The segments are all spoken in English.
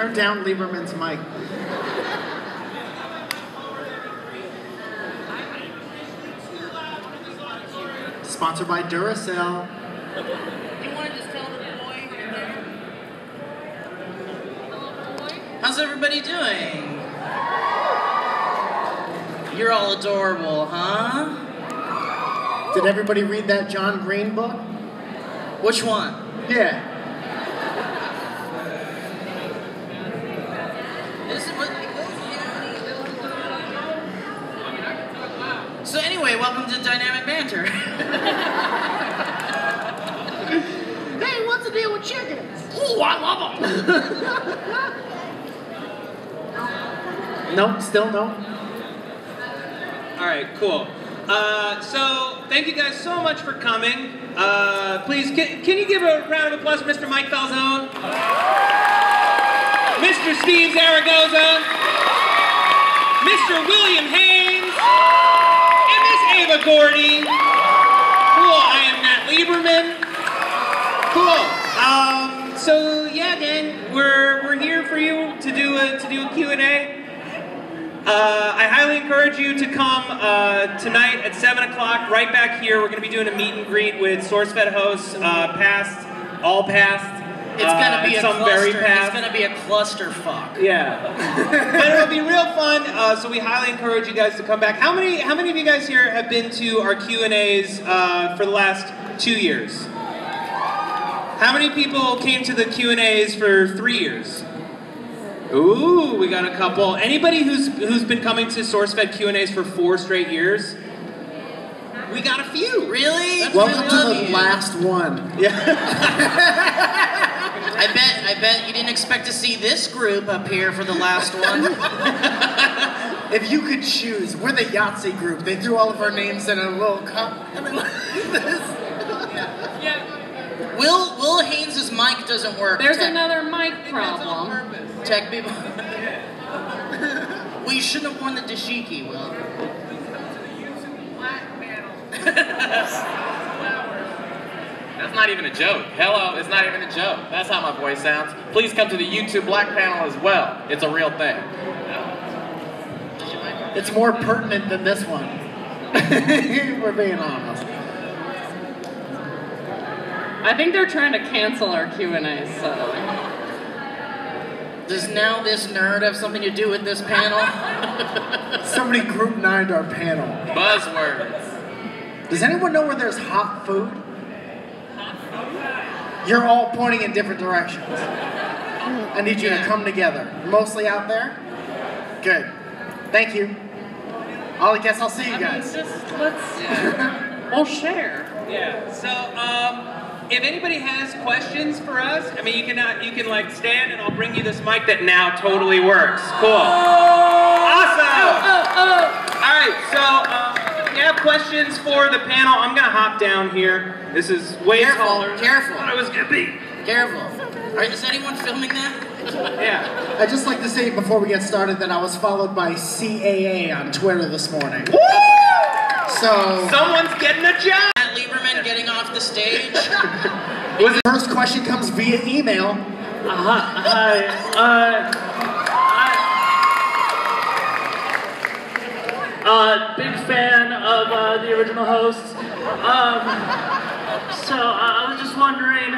Turn down Lieberman's mic. Sponsored by Duracell. You want to just tell the boy? How's everybody doing? You're all adorable, huh? Did everybody read that John Green book? Which one? Yeah. So anyway, welcome to Dynamic Banter. Hey, what's the deal with chickens? Ooh, I love them. Nope, still no. All right, cool. So thank you guys so much for coming. Please, can you give a round of applause for Mr. Mike Falzone, Mr. Steve Zaragoza, Mr. William Haynes, and Miss Ava Gordy. Cool. I am Matt Lieberman. Cool. So yeah, gang, we're here for you to do a Q&A. I highly encourage you to come tonight at 7 o'clock, right back here. We're going to be doing a meet and greet with Sourcefed hosts, all past. It's gonna be a very cluster. past. It's gonna be a clusterfuck. Yeah, but it'll be real fun. So we highly encourage you guys to come back. How many of you guys here have been to our Q&As for the last 2 years? How many people came to the Q&As for 3 years? Ooh, we got a couple. Anybody who's been coming to Sourcefed Q&As for 4 straight years? We got a few. Really? Welcome to the last one. Yeah. I bet you didn't expect to see this group up here for the last one. If you could choose, we're the Yahtzee group. They threw all of our names in a little cup and then this. Yeah. Will Haynes' mic doesn't work. There's another mic problem. Tech people. Well, you shouldn't have worn the dashiki, Will. That's not even a joke. Hello, it's not even a joke. That's how my voice sounds. Please come to the YouTube Black panel as well. It's a real thing. It's more pertinent than this one. We're being honest. I think they're trying to cancel our Q&A, so... Does now this nerd have something to do with this panel? Somebody group 9'd our panel. Buzzwords. Does anyone know where there's hot food? You're all pointing in different directions. I need you to come together. Mostly out there? Good. Thank you. I guess I'll see you guys. We'll share. Yeah. So, if anybody has questions for us, I mean, you can like stand and I'll bring you this mic that now totally works. Cool. Awesome. All right. So, if you have questions for the panel, I'm gonna hop down here. This is way taller. Careful. Than I was gonna be. Careful. All right, is anyone filming that? Yeah. I'd just like to say before we get started that I was followed by CAA on Twitter this morning. Woo! So Someone's getting a job. Matt Lieberman getting off the stage. the first question comes via email. Big fan of the original hosts. So I was just wondering,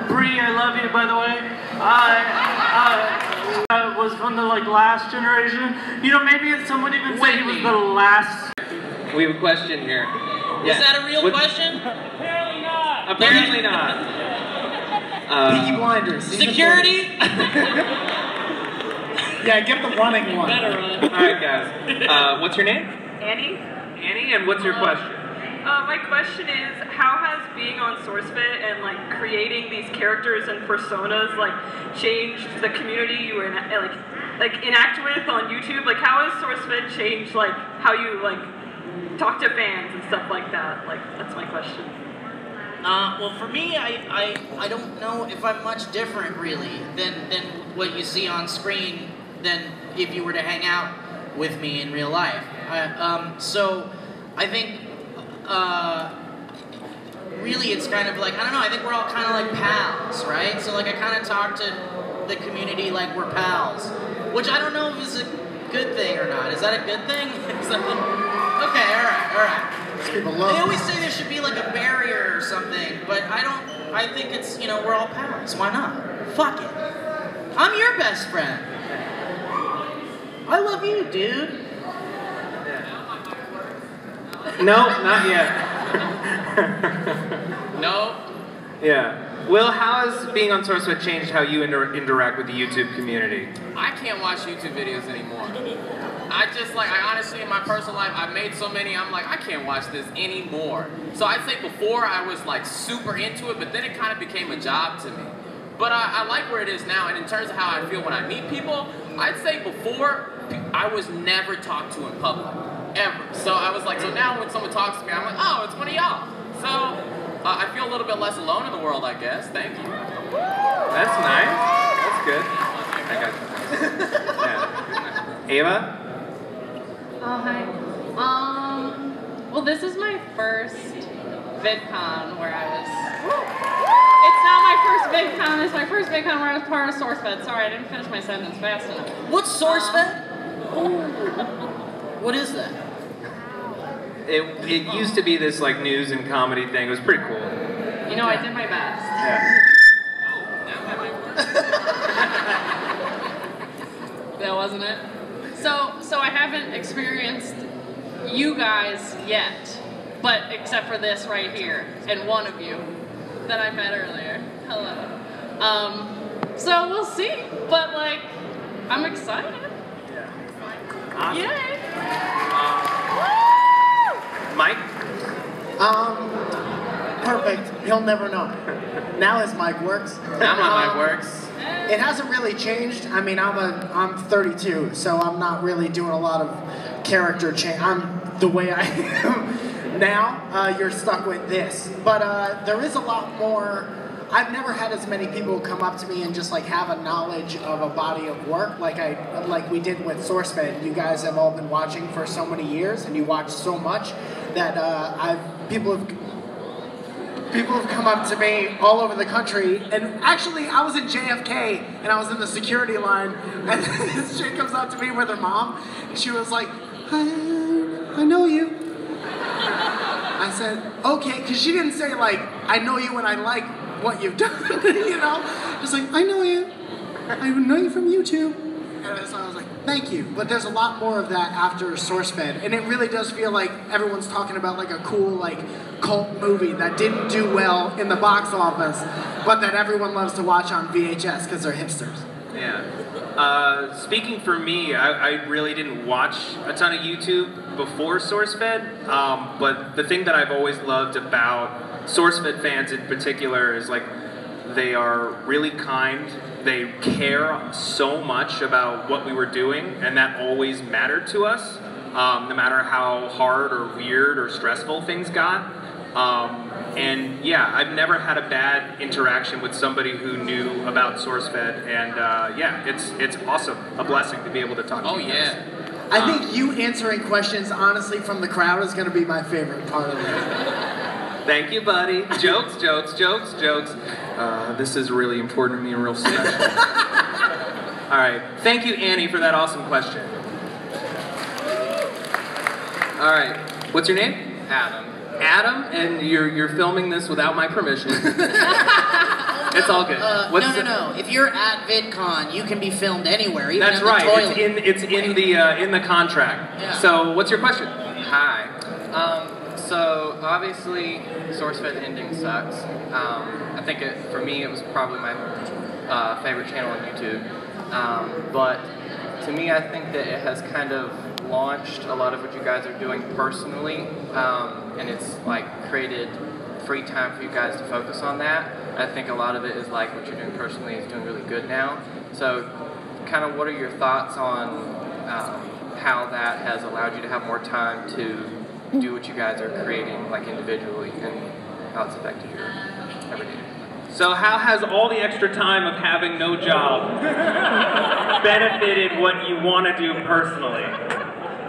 Bree, I love you, by the way. I was from the last generation. You know, maybe someone even said he was the last. We have a question here. Is that a real question? Apparently not. Apparently not. Peaky Blinders. Security? Yeah, get the running one. Better run. All right, guys. What's your name? Annie, Annie, and what's your question? my question is, how has being on Sourcefed and creating these characters and personas changed the community you enact with on YouTube? How has Sourcefed changed how you talk to fans and stuff like that? That's my question. Well, for me, I don't know if I'm much different really than what you see on screen than if you were to hang out with me in real life. So I think really it's kind of I don't know, I think we're all kind of pals, right? So I kind of talk to the community like we're pals, which I don't know if is a good thing or not. Is that a good thing? Okay, all right. People love They always say there should be like a barrier or something, but I don't. I think it's, you know, we're all pals. Why not? Fuck it. I'm your best friend. I love you, dude. No, not yet. No. Yeah. Will, how has being on Sourcefed changed how you interact with the YouTube community? I can't watch YouTube videos anymore. I honestly, in my personal life, I've made so many, I'm like, I can't watch this anymore. So I'd say before I was like super into it, but then it kind of became a job to me. But I like where it is now, and in terms of how I feel when I meet people, I'd say before, I was never talked to in public, ever. So I was like, so now when someone talks to me, I'm like, oh, it's one of y'all. So I feel a little bit less alone in the world, I guess. Thank you. That's nice. That's good. I got you. Yeah. Ava? Oh, hi. Well, this is my first VidCon where I was... It's not my first VidCon, it's my first VidCon where I was part of Sourcefed. Sorry, I didn't finish my sentence fast enough. What's Sourcefed? What is that? It used to be this like news and comedy thing. It was pretty cool. You know, I did my best. Yeah. That wasn't it? So I haven't experienced you guys yet, but except for this right here, and one of you that I met earlier. Hello. So we'll see, but like, I'm excited. Yeah. Awesome. Yay! Mike? Perfect. He'll never know. Now his mic works. Now my mic works. It hasn't really changed. I mean, I'm 32, so I'm not really doing a lot of character change. I'm the way I am now. You're stuck with this, but there is a lot more. I've never had as many people come up to me and just like have a knowledge of a body of work like we did with Sourcefed. You guys have all been watching for so many years, and you watch so much that people have come up to me all over the country. And actually, I was in JFK, and I was in the security line, and this chick comes up to me with her mom, and she was like, I know you. I said, okay, because she didn't say like, I know you and I like what you've done, you know? It's like, I know you. I know you from YouTube. And so I was like, thank you. But there's a lot more of that after Sourcefed. And it really does feel like everyone's talking about like a cool like cult movie that didn't do well in the box office, but that everyone loves to watch on VHS because they're hipsters. Yeah. Speaking for me, I really didn't watch a ton of YouTube before Sourcefed, but the thing that I've always loved about Sourcefed fans in particular is like they are really kind. They care so much about what we were doing, and that always mattered to us, no matter how hard or weird or stressful things got. And yeah, I've never had a bad interaction with somebody who knew about Sourcefed, and yeah, it's awesome, a blessing to be able to talk to you guys. I think you answering questions honestly from the crowd is going to be my favorite part of this. Thank you, buddy. Jokes, jokes, jokes, jokes. This is really important to me and real special. All right, thank you, Annie, for that awesome question. All right, what's your name? Adam. Adam, and you're filming this without my permission. It's all good. No. If you're at VidCon, you can be filmed anywhere, even That's in the right. toilet. It's in the contract. Yeah. So, what's your question? Hi. So obviously, Sourcefed ending sucks. I think for me, it was probably my favorite channel on YouTube. But to me, I think that it has kind of launched a lot of what you guys are doing personally, and it's like created free time for you guys to focus on that. I think a lot of it is like what you're doing personally is doing really good now. So kind of what are your thoughts on how that has allowed you to have more time to do what you guys are creating like individually and how it's affected your everyday life? So how has all the extra time of having no job benefited what you want to do personally?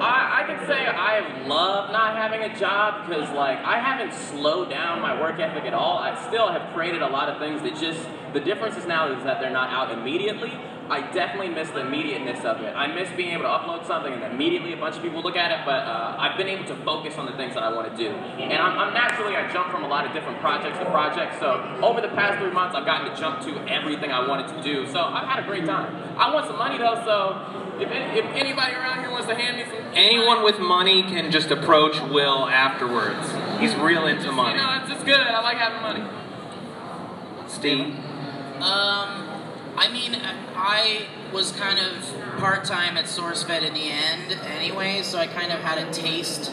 I I can say I love not having a job because, like, I haven't slowed down my work ethic at all. I still have created a lot of things that just, the difference is now is that they're not out immediately. I definitely miss the immediateness of it. I miss being able to upload something and immediately a bunch of people look at it, but I've been able to focus on the things that I want to do. And I'm naturally, I jump from a lot of different projects to projects, so over the past 3 months, I've gotten to jump to everything I wanted to do. So I've had a great time. I want some money though, so if anybody around here wants to hand me some... Anyone with money can just approach Will afterwards. He's real into money. You know, it's just good. I like having money. Steve? I mean, I was kind of part-time at Sourcefed in the end anyway, so I kind of had a taste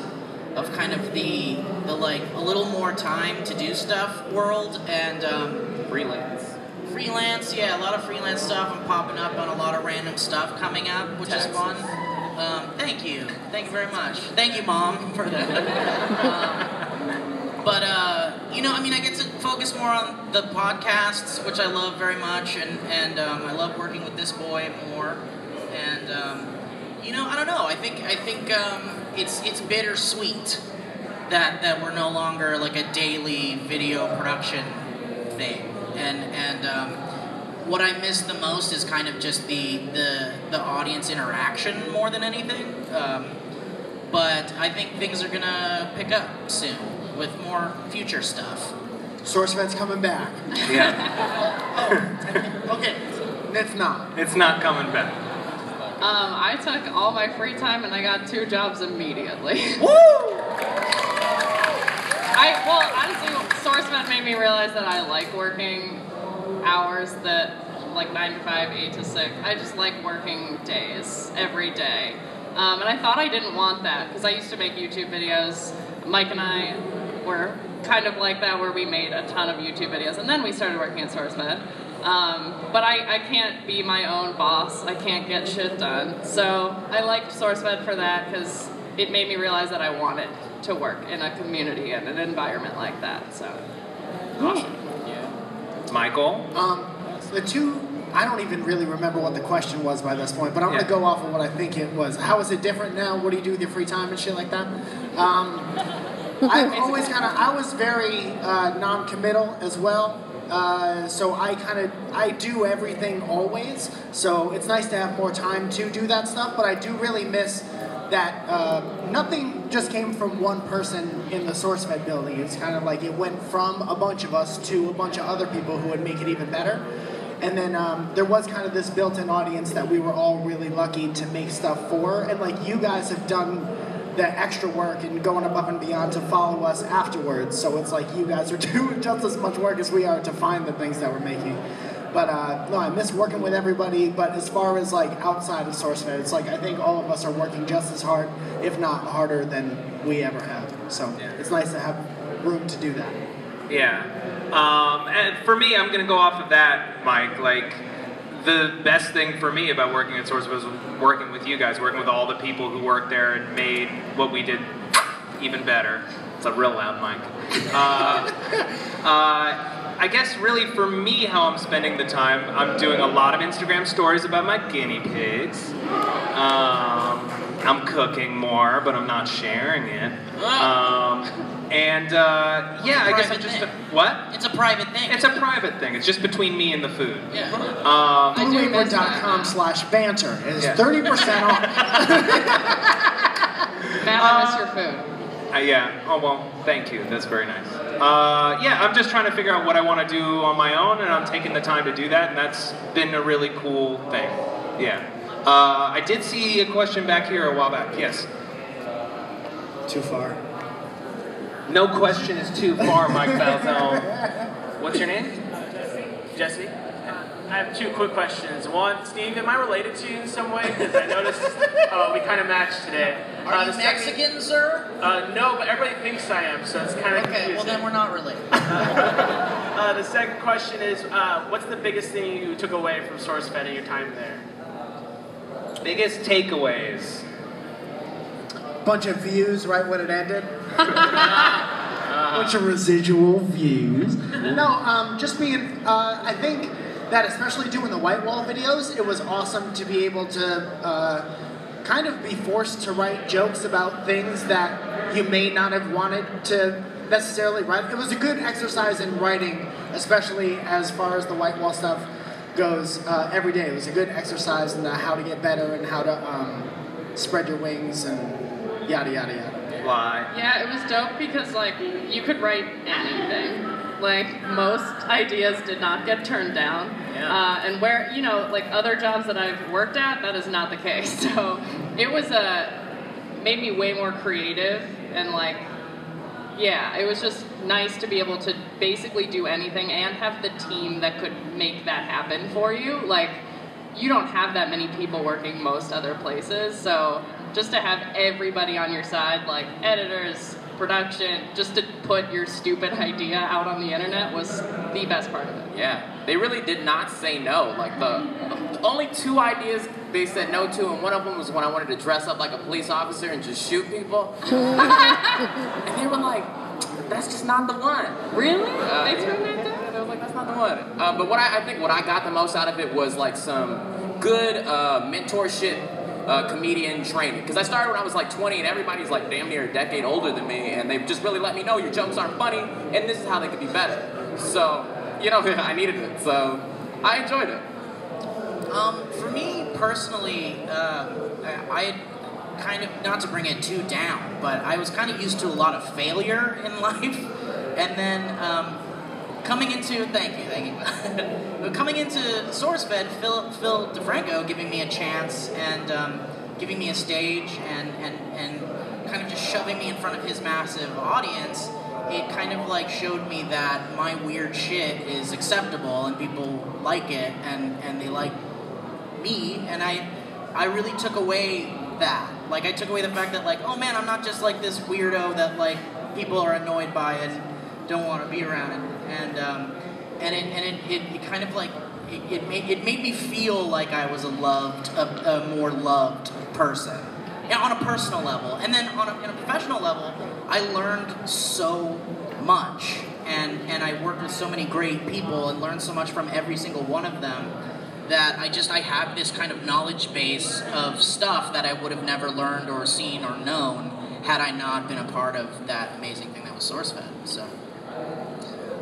of kind of the like, a little more time to do stuff world, and Freelance, yeah, a lot of freelance stuff. I'm popping up on a lot of random stuff coming up, which is fun. Thank you very much. Thank you, Mom, for that. You know, I mean, I get to focus more on the podcasts, which I love very much, and I love working with this boy more. And you know, I don't know. I think it's bittersweet that we're no longer like a daily video production thing. And what I miss the most is kind of just the audience interaction more than anything. But I think things are gonna pick up soon with more future stuff. Sourcefed's coming back. Yeah. Okay, it's not. It's not coming back. I took all my free time and I got 2 jobs immediately. Woo! Well, honestly, Sourcefed made me realize that I like working hours that, like 9 to 5, 8 to 6. I just like working days, every day. And I thought I didn't want that, because I used to make YouTube videos. Mike and I were kind of like that, where we made a ton of YouTube videos, and then we started working at Sourcefed. But I can't be my own boss. I can't get shit done. So I liked Sourcefed for that, because it made me realize that I wanted to work in a community and an environment like that. So awesome. Yeah. Michael? The 2, I don't even really remember what the question was by this point, but I'm gonna go off of what I think it was. How is it different now? What do you do with your free time and shit like that? I've always I was very non-committal as well. So I do everything always. So it's nice to have more time to do that stuff, but I do really miss that nothing just came from one person in the Sourcefed building. It's kind of like it went from a bunch of us to a bunch of other people who would make it even better. And then there was kind of this built-in audience that we were all really lucky to make stuff for. And like you guys have done the extra work and going above and beyond to follow us afterwards. So it's like you guys are doing just as much work as we are to find the things that we're making. But no, I miss working with everybody. But as far as like outside of Sourcefed, it's like I think all of us are working just as hard, if not harder, than we ever have. So it's nice to have room to do that. Yeah. And for me, I'm going to go off of that, Mike. Like, the best thing for me about working at Sourcefed was working with you guys, working with all the people who worked there and made what we did even better. It's a real loud mic. I guess really for me, how I'm spending the time, I'm doing a lot of Instagram stories about my guinea pigs. I'm cooking more, but I'm not sharing it. Yeah, I guess I'm just what? It's a private thing. It's a private thing. It's just between me and the food. Yeah. Blueapron.com/banter is 30% off. Matt, I miss your food. Yeah. Oh well, thank you. That's very nice. Yeah, I'm just trying to figure out what I want to do on my own, and I'm taking the time to do that, and that's been a really cool thing. Yeah. I did see a question back here a while back. Yes. Too far. No question is too far, Mike Falzone. What's your name? Jesse. I have 2 quick questions. One, Steve, am I related to you in some way? Because I noticed we kind of matched today. Are you Mexican, sir? No, but everybody thinks I am, so it's kind of confusing. Well then we're not related. The second question is, what's the biggest thing you took away from Sourcefed in your time there? Biggest takeaways. Bunch of views right when it ended. Bunch of residual views. No, just being, I think that especially doing the white wall videos, it was awesome to be able to kind of be forced to write jokes about things that you may not have wanted to necessarily write. It was a good exercise in writing, especially as far as the white wall stuff goes every day. It was a good exercise in how to get better and how to spread your wings and yada yada yada. Why? Yeah, it was dope because like you could write anything. Like most ideas did not get turned down. Yeah. And where, you know, like other jobs that I've worked at, that is not the case. So it was made me way more creative and like, yeah, it was just nice to be able to basically do anything and have the team that could make that happen for you. Like, you don't have that many people working most other places, so just to have everybody on your side, like editors, production, just to put your stupid idea out on the internet was the best part of it. Yeah, they really did not say no. Like the only 2 ideas they said no to, and one of them was when I wanted to dress up like a police officer and just shoot people. And they were like, that's just not the one. Really? They turned that down? I was like, that's not the one. But I think what I got the most out of it was like some good mentorship comedian training. Because I started when I was like 20 and everybody's like damn near a decade older than me, and they just really let me know your jokes aren't funny and this is how they could be better. So, you know, I needed it. So I enjoyed it. For me personally, I kind of, not to bring it too down, but I was kind of used to a lot of failure in life, and then coming into, thank you, coming into Sourcefed, Phil DeFranco giving me a chance and giving me a stage and kind of just shoving me in front of his massive audience, it kind of like showed me that my weird shit is acceptable and people like it and they like me, and I really took away that. Like, I took away the fact that, like, oh man, I'm not just like this weirdo that like people are annoyed by and don't want to be around, and it kind of like it made me feel like I was a more loved person, yeah, on a personal level, and then on a professional level, I learned so much, and I worked with so many great people and learned so much from every single one of them, that I have this kind of knowledge base of stuff that I would have never learned or seen or known had I not been a part of that amazing thing that was Sourcefed. So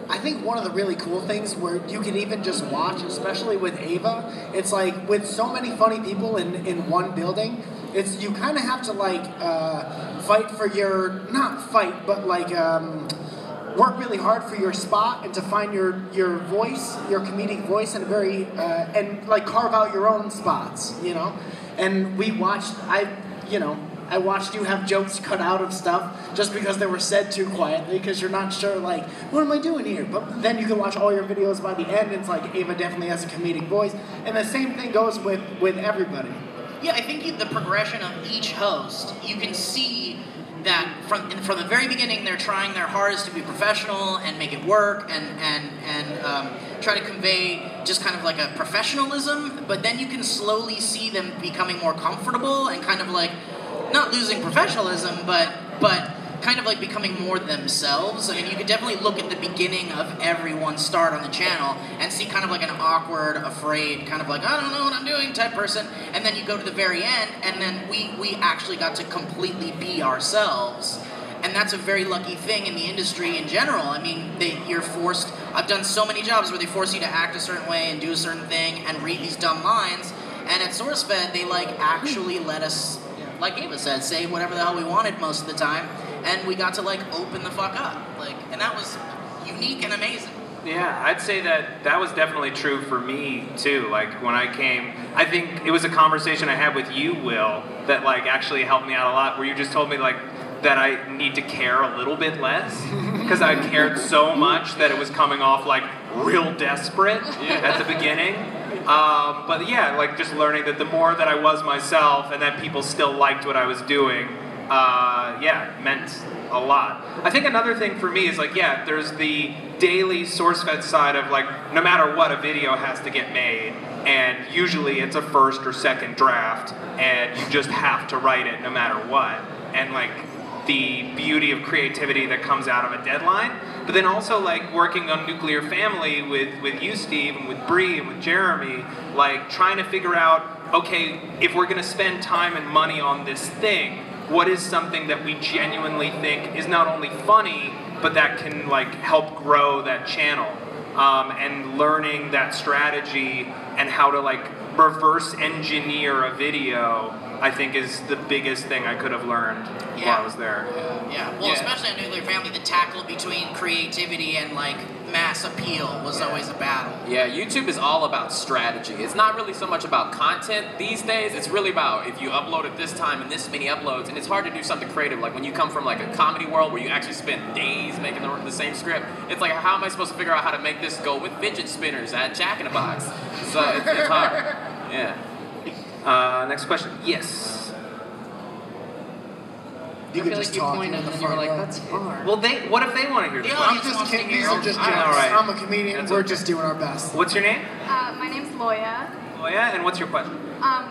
I think one of the really cool things where you can even just watch, especially with Ava, it's like with so many funny people in one building, it's you kind of have to like fight for your, not fight, but like work really hard for your spot and to find your voice, your comedic voice, and and like carve out your own spots, you know. And we watched, I watched you have jokes cut out of stuff just because they were said too quietly, because you're not sure, like, what am I doing here? But then you can watch all your videos by the end, and it's like Ava definitely has a comedic voice, and the same thing goes with everybody. yeah, I think the progression of each host, you can see that from the very beginning they're trying their hardest to be professional and make it work and try to convey just kind of like a professionalism, but then you can slowly see them becoming more comfortable and kind of like not losing professionalism, but kind of like becoming more themselves. I mean, you could definitely look at the beginning of everyone's start on the channel and see kind of like an awkward, afraid, kind of like, I don't know what I'm doing type person, and then you go to the very end, and then we actually got to completely be ourselves. And that's a very lucky thing in the industry in general. I mean, you're forced, I've done so many jobs where they force you to act a certain way and do a certain thing and read these dumb lines, and at Sourcefed, they like actually let us, like Ava said, say whatever the hell we wanted most of the time, and we got to like open the fuck up, like, and that was unique and amazing. Yeah, I'd say that was definitely true for me too. Like when I came, I think it was a conversation I had with you, Will, that like actually helped me out a lot, where you just told me like that I need to care a little bit less, because I cared so much that it was coming off like real desperate at the beginning. But yeah, like just learning that the more that I was myself and that people still liked what I was doing, meant a lot. I think another thing for me is like, yeah, there's the daily Sourcefed side of like, no matter what, a video has to get made, and usually it's a first or second draft, and you just have to write it no matter what. And like, the beauty of creativity that comes out of a deadline, but then also like working on Nuclear Family with you, Steve, and with Bree and with Jeremy, like trying to figure out, okay, if we're gonna spend time and money on this thing, what is something that we genuinely think is not only funny, but that can like help grow that channel, and learning that strategy and how to like reverse engineer a video, I think is the biggest thing I could have learned while I was there. Yeah, well, especially on Nuclear Family, the tackle between creativity and like mass appeal was always a battle. Yeah, YouTube is all about strategy. It's not really so much about content these days. It's really about if you upload at this time and this many uploads, and it's hard to do something creative. Like when you come from like a comedy world where you actually spend days making the same script, it's like, how am I supposed to figure out how to make this go with fidget spinners at Jack in the Box? So it's hard. Yeah. Next question. Yes. You could just talk in the front row. that's far. Well, what if they want to hear the I'm just kidding. These are just jokes. Right. I'm a comedian. That's We're okay. just doing our best. What's your name? My name's Loya. Loya, and what's your question?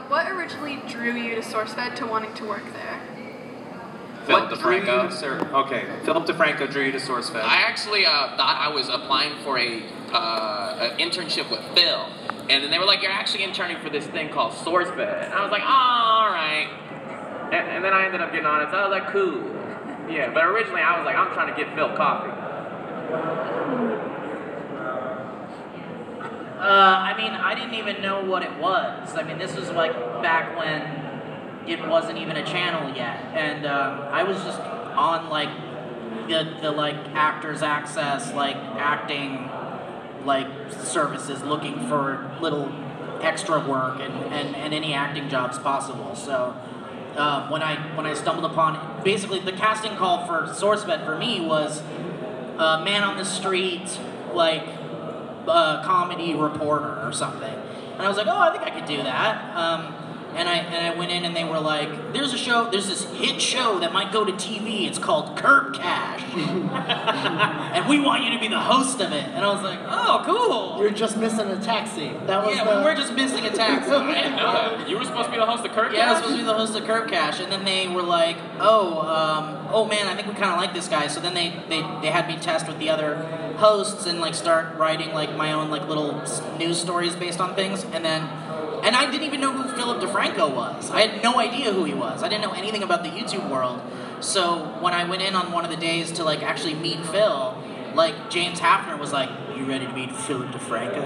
What originally drew you to Sourcefed to wanting to work there? Philip What drew you DeFranco. to Okay, Philip DeFranco drew you to Sourcefed. I actually thought I was applying for an internship with Phil, and then they were like, "You're actually interning for this thing called Sourcefed." And I was like, "Oh, all right." And then I ended up getting on it, so I was like, "Cool." Yeah, but originally I was like, "I'm trying to get Phil coffee." I mean, I didn't even know what it was. I mean, this was like back when it wasn't even a channel yet, and I was just on like the like Actors Access like acting like services looking for little extra work and any acting jobs possible. So when I stumbled upon basically the casting call for Sourcefed for me was man on the street like comedy reporter or something, and I was like, oh, I think I could do that. And I went in and they were like, there's this hit show that might go to TV. It's called Curb Cash. And we want you to be the host of it. And I was like, oh, cool. You're just missing a taxi. That was we were just missing a taxi. I didn't know that. You were supposed to be the host of Curb Cash? Yeah, I was supposed to be the host of Curb Cash. And then they were like, oh man, I think we kind of like this guy. So then they had me test with the other hosts and like start writing like my own like little news stories based on things. And I didn't even know who Philip DeFranco was. I had no idea who he was. I didn't know anything about the YouTube world. So when I went in on one of the days to like actually meet Phil, like James Hafner was like, you ready to meet Philip DeFranco?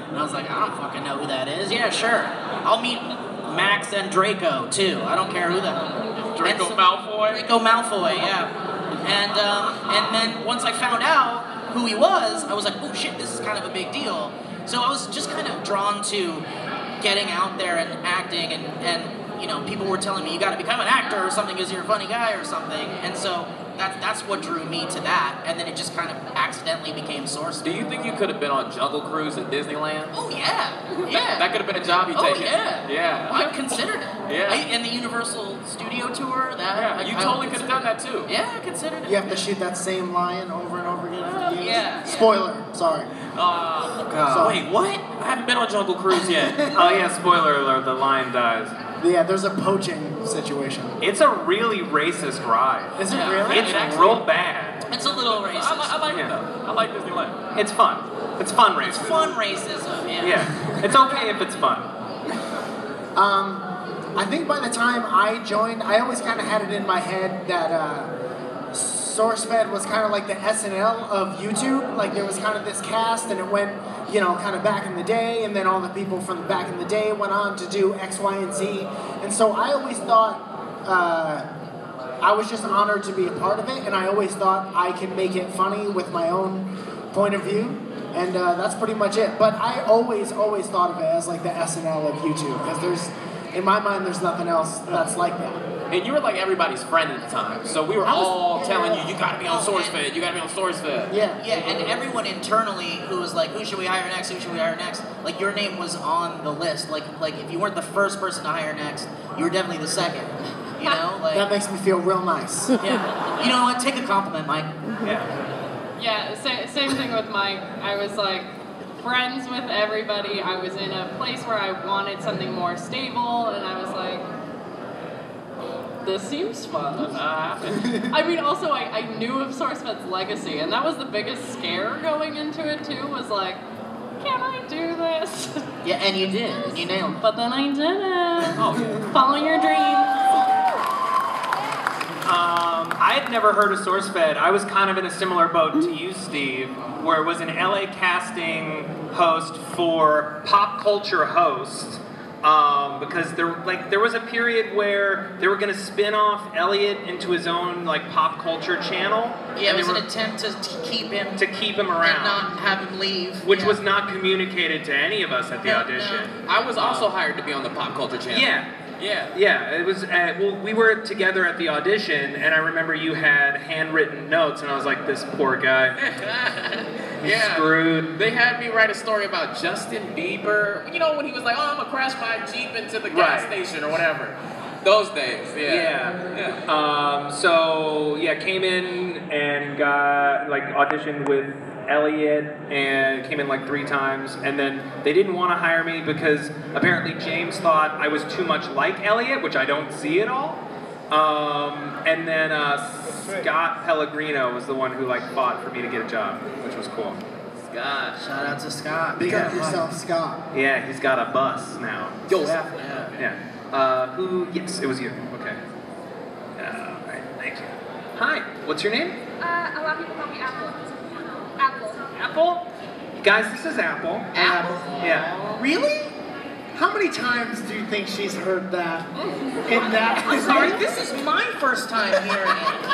And I was like, I don't fucking know who that is. Yeah, sure. I'll meet Max and Draco too. I don't care who that is. Draco Malfoy? Draco Malfoy, yeah. And then once I found out who he was, I was like, oh shit, this is kind of a big deal. So I was just kind of drawn to getting out there and acting, and you know, people were telling me you got to become an actor or something because you're a funny guy or something, and so that's what drew me to that, and then it just kind of accidentally became Sourcefed. Do you think you could have been on Jungle Cruise at Disneyland? Oh yeah. That could have been a job you take. Yeah. I considered it. Yeah. And the Universal Studio Tour. You totally could have done that too. Yeah, I considered it. You have to shoot that same line over and over again. Yeah. Spoiler. Sorry. Wait, what? I haven't been on Jungle Cruise yet. Oh yeah, spoiler alert, the lion dies. Yeah, there's a poaching situation. It's a really racist ride. Is it really? It's real bad. It's a little racist. I like it though. I like Disneyland. It's fun. It's fun racism. It's fun racism, yeah. Yeah, it's okay if it's fun. I think by the time I joined, I always kind of had it in my head that Sourcefed was kind of like the SNL of YouTube. Like there was kind of this cast, and it went, you know, kind of back in the day, and then all the people from back in the day went on to do X, Y, and Z. And so I always thought I was just honored to be a part of it, and I always thought I can make it funny with my own point of view. And that's pretty much it. But I always thought of it as like the SNL of YouTube, because in my mind, there's nothing else that's like that. And you were like everybody's friend at the time, so we were all telling you gotta be on Sourcefed, you gotta be on Sourcefed. Yeah, and everyone internally who was like, who should we hire next, who should we hire next, like your name was on the list. Like if you weren't the first person to hire next, you were definitely the second. You know? Like, that makes me feel real nice. Yeah. You know what? Take a compliment, Mike. Yeah, same thing with Mike. I was like friends with everybody. I was in a place where I wanted something more stable, and I was like, this seems fun. I mean, also, I knew of Sourcefed's legacy, and that was the biggest scare going into it, too, was like, can I do this? Yeah, and you did, and you nailed it. But then I didn't. Oh, follow your dreams. I had never heard of Sourcefed. I was kind of in a similar boat to you, Steve, where it was an LA casting host for pop culture hosts. Because there was a period where they were going to spin off Elliot into his own pop culture channel. Yeah, it was an attempt to keep him around and not have him leave, which was not communicated to any of us at the audition. I was also hired to be on the pop culture channel. Yeah, it was. Well, we were together at the audition, and I remember you had handwritten notes, and I was like, "This poor guy, screwed." They had me write a story about Justin Bieber. You know, when he was like, "Oh, I'm gonna crash my Jeep into the gas station or whatever." Those days, Came in and got auditioned with Elliot and came in 3 times, and then they didn't want to hire me because apparently James thought I was too much like Elliot, which I don't see at all. And then Scott Pellegrino was the one who fought for me to get a job, which was cool. Scott, shout out to Scott. Big up yourself, Scott. Yeah, he's got a bus now. Yo, Yes, it was you. Okay. All right, thank you. Hi, what's your name? A lot of people call me Apple. Apple? Guys, this is Apple. Apple? Yeah. Really? How many times do you think she's heard that in that? I'm sorry, this is my first time hearing it.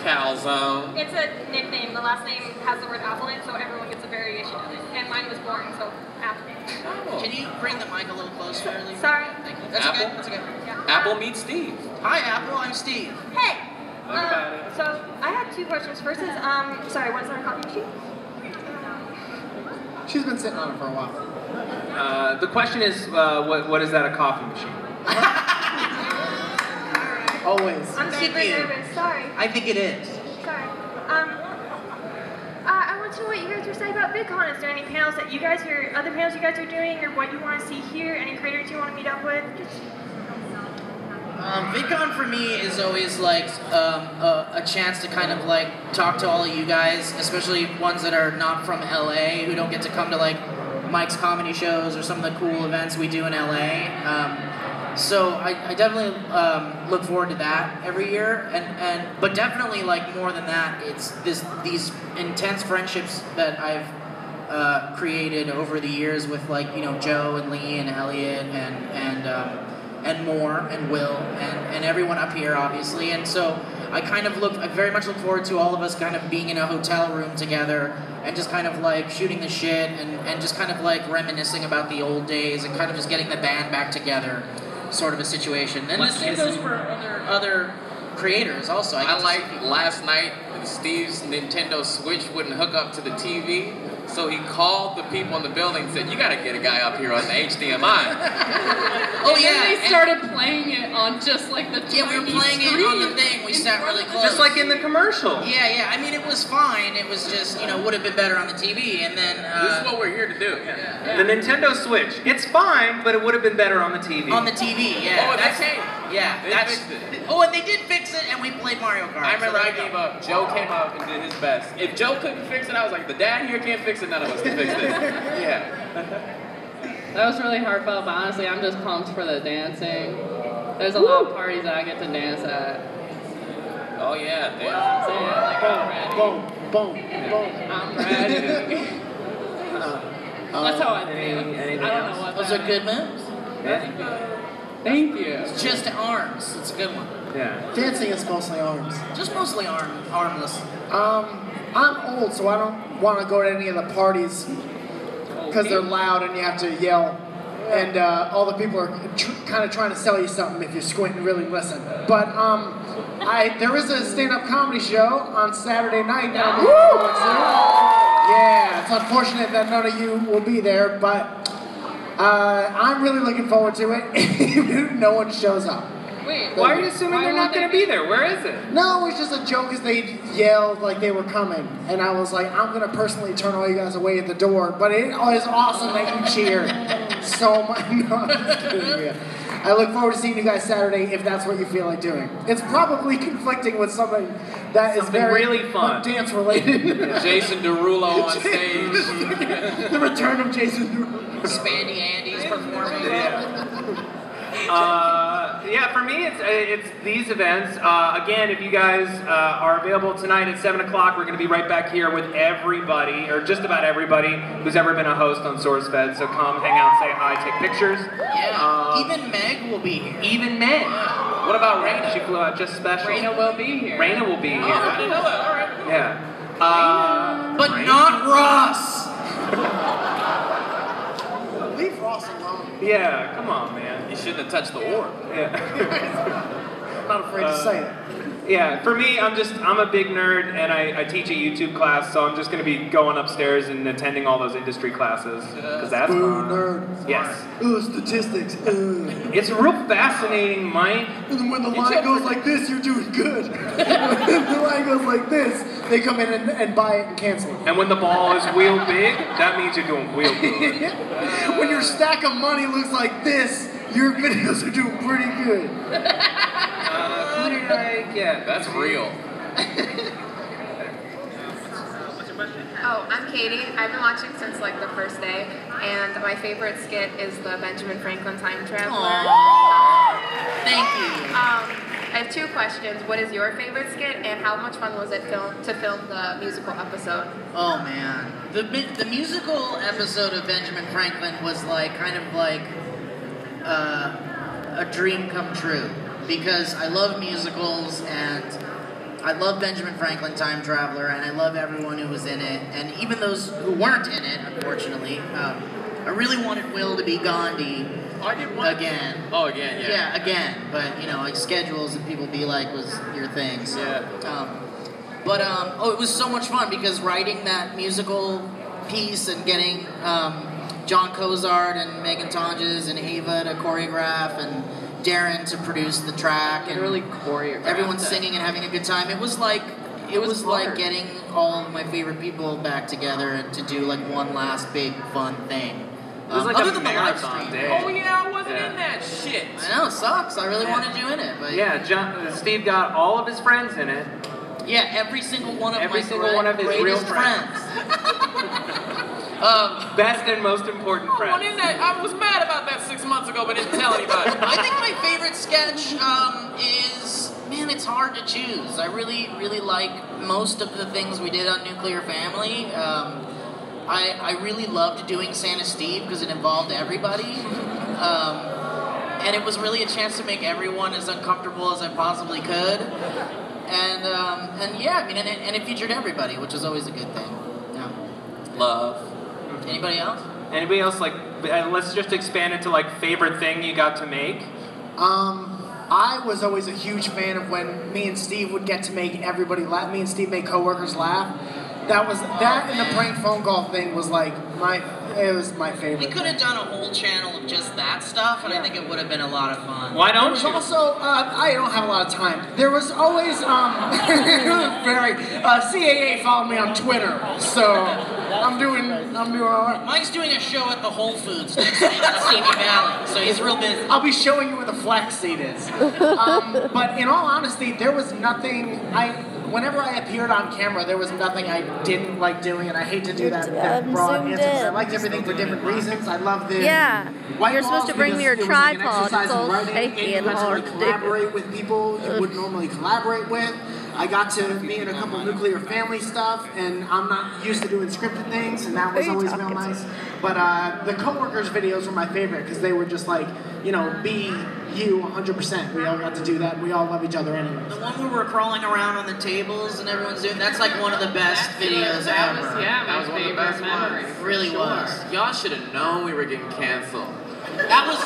Calzone. It's a nickname. The last name has the word apple in it, so everyone gets a variation of it. And mine was boring, so apple. Oh. Can you bring the mic a little closer, Lieberman? Sorry. Thank you. That's Apple? okay. That's okay. Yeah. Apple meets Steve. Hi, Apple. I'm Steve. Hey. Look about it. So I had 2 questions. First is, sorry, what is our coffee machine? She's been sitting on it for a while. The question is, what is that, a coffee machine? Always. I'm super nervous. Sorry. I think it is. Sorry. I want to know what you guys were saying about VidCon. Is there any panels that you guys other panels you guys are doing, or what you want to see here? Any creators you want to meet up with? VidCon for me is always a chance to kind of talk to all of you guys, especially ones that are not from LA, who don't get to come to Mike's comedy shows or some of the cool events we do in LA. So I definitely look forward to that every year, but definitely more than that, it's these intense friendships that I've created over the years with Joe and Lee and Elliot and more, and Will, and everyone up here, obviously. And so I very much look forward to all of us kind of being in a hotel room together and just kind of shooting the shit and just kind of reminiscing about the old days and kind of just getting the band back together, sort of a situation. And the same goes for other creators also. Last night, Steve's Nintendo Switch wouldn't hook up to the TV, so he called the people in the building and said, "You gotta get a guy up here on the HDMI." And then they started playing it on just the Yeah, we were playing it on the thing. We sat really close. Just like in the commercial. Yeah. I mean, it was fine. It was just, would have been better on the TV. And then this is what we're here to do. The Nintendo Switch. It's fine, but it would have been better on the TV. On the TV, yeah. Oh, that's it. Yeah, They fixed it. Oh, and they did fix it, and we played Mario Kart. I remember I gave up. Joe came up and did his best. If Joe couldn't fix it, I was like, the dad here can't fix it, none of us can fix it. Yeah. That was really heartfelt, but honestly, I'm just pumped for the dancing. There's a lot of parties that I get to dance at. Oh, yeah, dance. Boom. I'm ready. That's how I feel. I don't know what Those are good moves. Thank you. It's just arms. It's a good one. Yeah. Dancing is mostly arms. Just mostly armless. I'm old, so I don't want to go to any of the parties because they're loud and you have to yell. And all the people are kind of trying to sell you something if you squint and really listen. But there is a stand-up comedy show on Saturday night that I'm looking forward to. Yeah, it's unfortunate that none of you will be there, but I'm really looking forward to it, even if no one shows up. Wait, why are you assuming they're not going to be there? Where is it? No, it's just a joke because they yelled like they were coming. And I was like, I'm going to personally turn all you guys away at the door. But it is awesome that you cheered. so much. No, I'm just kidding. Yeah. I look forward to seeing you guys Saturday if that's what you feel like doing. It's probably conflicting with something that is very really fun, dance related. Jason Derulo on stage. The return of Jason Derulo. Spandy Andy's performing. Yeah, for me, it's these events. Again, if you guys are available tonight at 7 o'clock, we're going to be right back here with everybody, or just about everybody, who's ever been a host on Sourcefed. So come hang out, say hi, take pictures. Yeah, even Meg will be here. Even Meg. Yeah. What about Raina? She flew out just special. Raina will be here. Raina will be here. Oh, I didn't know that. All right. Yeah. But Raina? not Ross. Leave Ross alone. Yeah, come on, man. You shouldn't have touched the orb. Yeah. I'm not afraid to say it. Yeah, for me, I'm a big nerd, and I teach a YouTube class, so I'm just going to be going upstairs and attending all those industry classes, because that's fun. Nerd. Yes. Ooh, statistics. It's real fascinating, Mike. And when the line goes like this, you're doing good. When the line goes like this, they come in and buy it and cancel it. And when the ball is wheel big, that means you're doing wheel good. When your stack of money looks like this, your videos are doing pretty good. Who did I get? That's real. Oh, I'm Katie. I've been watching since like the first day, and my favorite skit is the Benjamin Franklin Time Traveler. Thank you. I have two questions. What is your favorite skit, and how much fun was it to film the musical episode? Oh man, the musical episode of Benjamin Franklin was like kind of like a dream come true, because I love musicals and I love Benjamin Franklin Time Traveler and I love everyone who was in it, and even those who weren't in it, unfortunately. I really wanted Will to be Gandhi again. Oh, again, yeah. Yeah, again, but you know, like schedules and people be like was your thing. So, it was so much fun because writing that musical piece and getting John Cozart and Megan Tonjes and Ava to choreograph and Darren to produce the track and really choreographed everyone that. singing and having a good time. It was like getting all of my favorite people back together and to do like one last big fun thing. It was like other a than the live marathon stream. day. Oh yeah, I wasn't in that shit. I know, it sucks. I really wanted you in it, but Steve got all of his friends in it. yeah, every single one of Every my single one of his real greatest friends. Best and most important I friends. wasn't in that. I was mad about that 6 months ago, but didn't tell anybody. I think my favorite sketch is, man, it's hard to choose. I really, really like most of the things we did on Nuclear Family. I really loved doing Santa Steve because it involved everybody. And it was really a chance to make everyone as uncomfortable as I possibly could. And yeah, I mean, and it featured everybody, which is always a good thing. Yeah. Love. Anybody else? Anybody else, like, let's just expand it to, like, favorite thing you got to make? I was always a huge fan of when me and Steve would get to make everybody laugh. Me and Steve make coworkers laugh. That and the prank phone call thing was like it was my favorite. We could have done a whole channel of just that stuff, and I think it would have been a lot of fun. Why don't There you? was also, I don't have a lot of time. There was always, CAA followed me on Twitter, so I'm doing all right. Mike's doing a show at the Whole Foods next week in Simi Valley, so he's real busy. I'll be showing you where the flaxseed is. But in all honesty, there was nothing, whenever I appeared on camera, there was nothing I didn't like doing, and I hate to do that. Broad answer, because I liked everything for different reasons. I love the white You're supposed balls to bring me because your it was like an tripod. exercise It's in all writing, shaky and you and got to hard like to do. collaborate with people you wouldn't normally collaborate with. I got to be in a couple Nuclear Family stuff, and I'm not used to doing scripted things, and that was always real nice. But the coworkers videos were my favorite because they were just like, you know, be you 100%. We all got to do that. We all love each other anyway. The one where we're crawling around on the tables and everyone's doing, that's like one of the best videos ever. That was one of the best memory. It really was. Y'all should have known we were getting canceled. That was,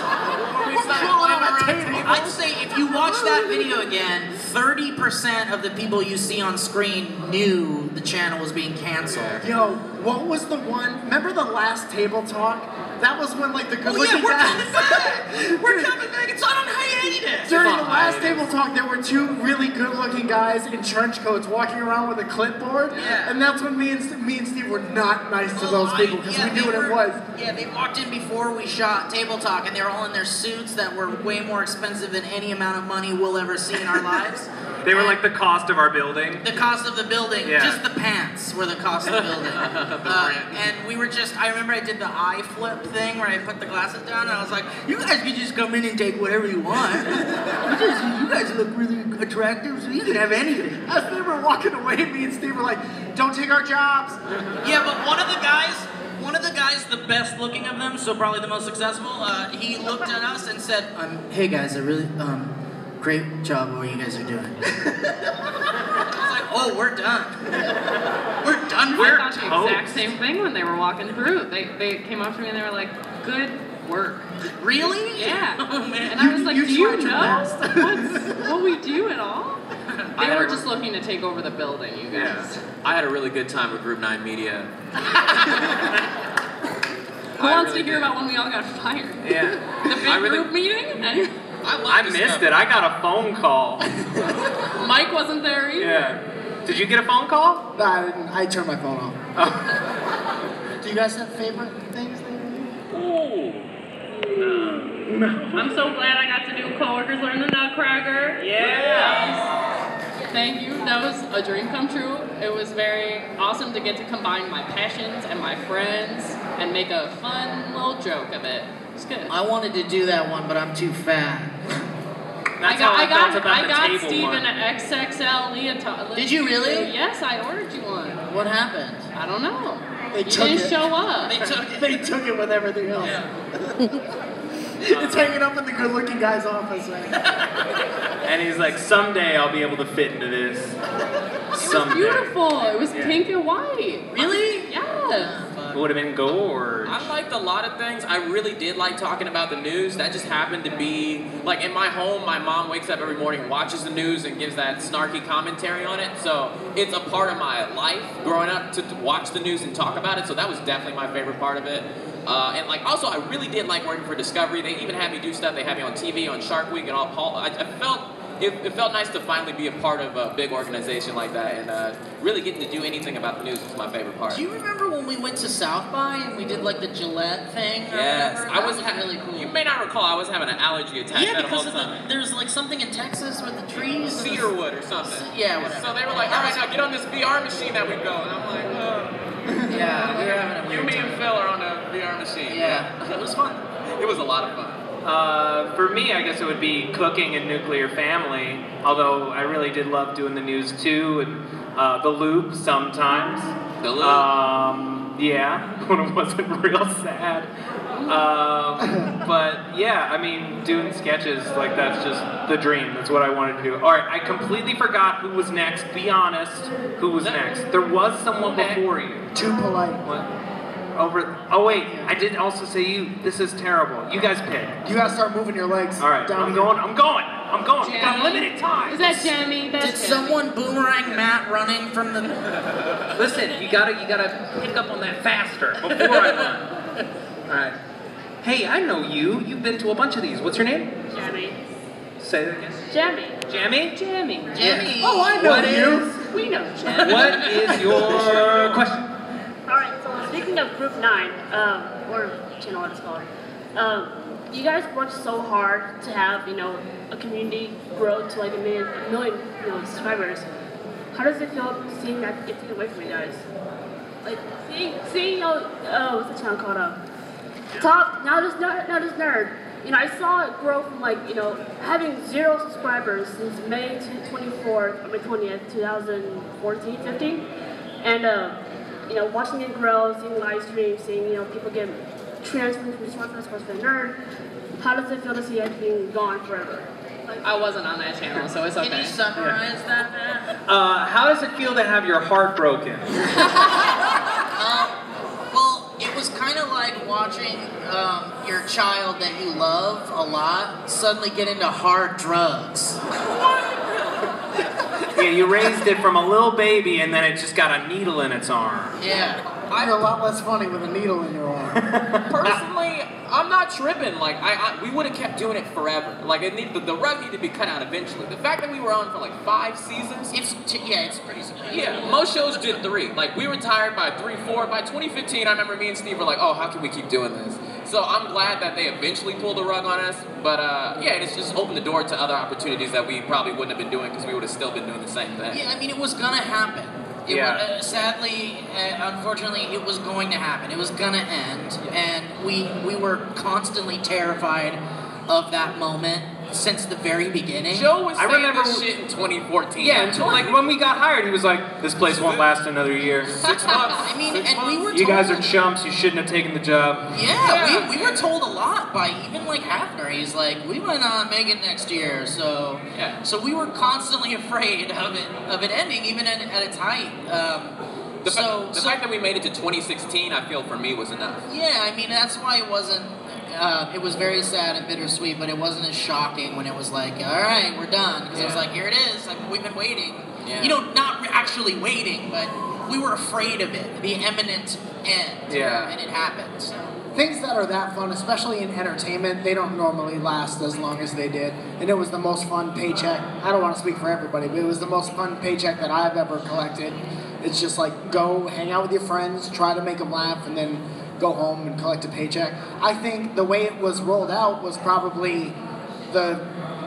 I'd say if you watch that video again, 30% of the people you see on screen knew the channel was being canceled. Yo, what was the one? Remember the last table talk? That was when like the good-looking we're guy. coming back. We're coming back. It's on hiatus. During the last table Table Talk, there were two really good-looking guys in trench coats walking around with a clipboard, and that's when me and Steve were not nice to those people because we knew what it was. Yeah, they walked in before we shot Table Talk, and they were all in their suits that were way more expensive than any amount of money we'll ever see in our lives. They were like the cost of our building. The cost of the building, Yeah. just the pants were the cost of the building. And we were just, I remember I did the eye flip thing where I put the glasses down and I was like, you guys can just come in and take whatever you want. You guys look really attractive, so you can have anything. As they were walking away, me and Steve were like, don't take our jobs. Yeah, but one of the guys, the best looking of them, so probably the most successful, he looked at us and said, hey guys, I really, great job what you guys are doing. It's like, oh, we're done. We're done. I thought the exact same thing when they were walking through. They came up to me and they were like, good work. Really? Yeah. Oh, man. And I was like, do you tried your know best. what we do at all? They were just looking to take over the building, you guys. I had a really good time with Group 9 Media. Who wants to hear about when we all got fired? Yeah. The big group meeting? I missed it. I got a phone call. Mike wasn't there either. Yeah. Did you get a phone call? No, I didn't. I turned my phone off. Oh. Do you guys have favorite things? I'm so glad I got to do Coworkers Learn the Nutcracker. Thank you. That was a dream come true. It was very awesome to get to combine my passions and my friends and make a fun little joke of it. It's good. I wanted to do that one, but I'm too fat. I got Steve an XXL leotard. Did you really? Yes, I ordered you one. What happened? I don't know. They You took didn't it. show up. They took it. They took it with everything else. It's hanging up in the good-looking guy's office, right? And he's like, someday I'll be able to fit into this. It was beautiful. It was pink and white. Really? Yes. It would have been gorge. I liked a lot of things. I really did like talking about the news. That just happened to be, like in my home, my mom wakes up every morning and watches the news and gives that snarky commentary on it. So it's a part of my life growing up to watch the news and talk about it. So that was definitely my favorite part of it. And like also, I really did like working for Discovery. They even had me do stuff. They had me on TV on Shark Week and all. It felt nice to finally be a part of a big organization like that, and really getting to do anything about the news was my favorite part. Do you remember when we went to South by and we did like the Gillette thing? Yes, I was really cool. You may not recall, I was having an allergy attack that whole time. There's like something in Texas with the trees. Cedarwood or something. Yeah, whatever. So they were like, all right, now get on this VR machine that we go, and I'm like, yeah, we were having a weird me and Phil are on a VR machine. Yeah, it was fun. It was a lot of fun. For me, I guess it would be cooking and nuclear family, although I really did love doing the news too, and the loop sometimes. The loop? Yeah, when it wasn't real sad. But yeah, I mean, doing sketches, like that's just the dream. That's what I wanted to do. Alright, I completely forgot who was next. Be honest, who was next? There was someone before you. Too polite. What? Oh wait, I did also say you. This is terrible. You guys pick. You gotta start moving your legs. All right, down I'm here. going. We got limited time. Is that Jamie? Did someone boomerang Matt running from the... Listen, you gotta pick up on that faster before I run. All right. Hey, I know you. You've been to a bunch of these. What's your name? Jammy. Say that again. Jammy. Jammy? Jammy. Jammy. Oh, I know you. We know Jammy. What is your question? Alright, so speaking of Group 9, or channel what it's called, you guys worked so hard to have, a community grow to like a million subscribers. How does it feel seeing that get taken away from you guys? Like, seeing what's the channel called? Top, now just nerd. I saw it grow from having 0 subscribers since May 20th, 2014, 15, and watching it grow, seeing live streams, seeing people get transferred from Sourcefed to nerd. How does it feel to see it being gone forever? I wasn't on that channel, so it's okay. Can you summarize that, Matt? How does it feel to have your heart broken? Well, it was kind of like watching your child that you love a lot suddenly get into hard drugs. Yeah, you raised it from a little baby and then it just got a needle in its arm. Yeah. You're a lot less funny with a needle in your arm. Personally, I'm not not tripping. Like, we would have kept doing it forever. Like, the rug needed to be cut out eventually. The fact that we were on for like 5 seasons. It's pretty significant. Yeah, most shows did 3. Like, we retired by 3, 4. By 2015, I remember me and Steve were like, oh, how can we keep doing this? So I'm glad that they eventually pulled the rug on us. But yeah, it's just opened the door to other opportunities that we probably wouldn't have been doing because we would have still been doing the same thing. Yeah, I mean, it was gonna happen. Sadly, unfortunately, it was going to happen. It was gonna end, and we were constantly terrified of that moment since the very beginning. Joe was saying this shit in 2014. Yeah, until like when we got hired, he was like, "This place won't last another year." 6 months. I mean, and we were told, you guys are chumps. You shouldn't have taken the job. Yeah, we were told a lot by even like Hafner. He's like, we might not make it next year, so we were constantly afraid of it ending, even at its height. The fact that we made it to 2016, I feel for me was enough. Yeah, I mean that's why it wasn't. It was very sad and bittersweet, but it wasn't as shocking when it was like, all right, we're done. Because it was like, here it is. Like, we've been waiting. Yeah. You know, not actually waiting, but we were afraid of it, the imminent end. Yeah. And it happened. So. Things that are that fun, especially in entertainment, they don't normally last as long as they did. And it was the most fun paycheck. I don't want to speak for everybody, but it was the most fun paycheck that I've ever collected. It's just like, go hang out with your friends, try to make them laugh, and then go home and collect a paycheck. I think the way it was rolled out was probably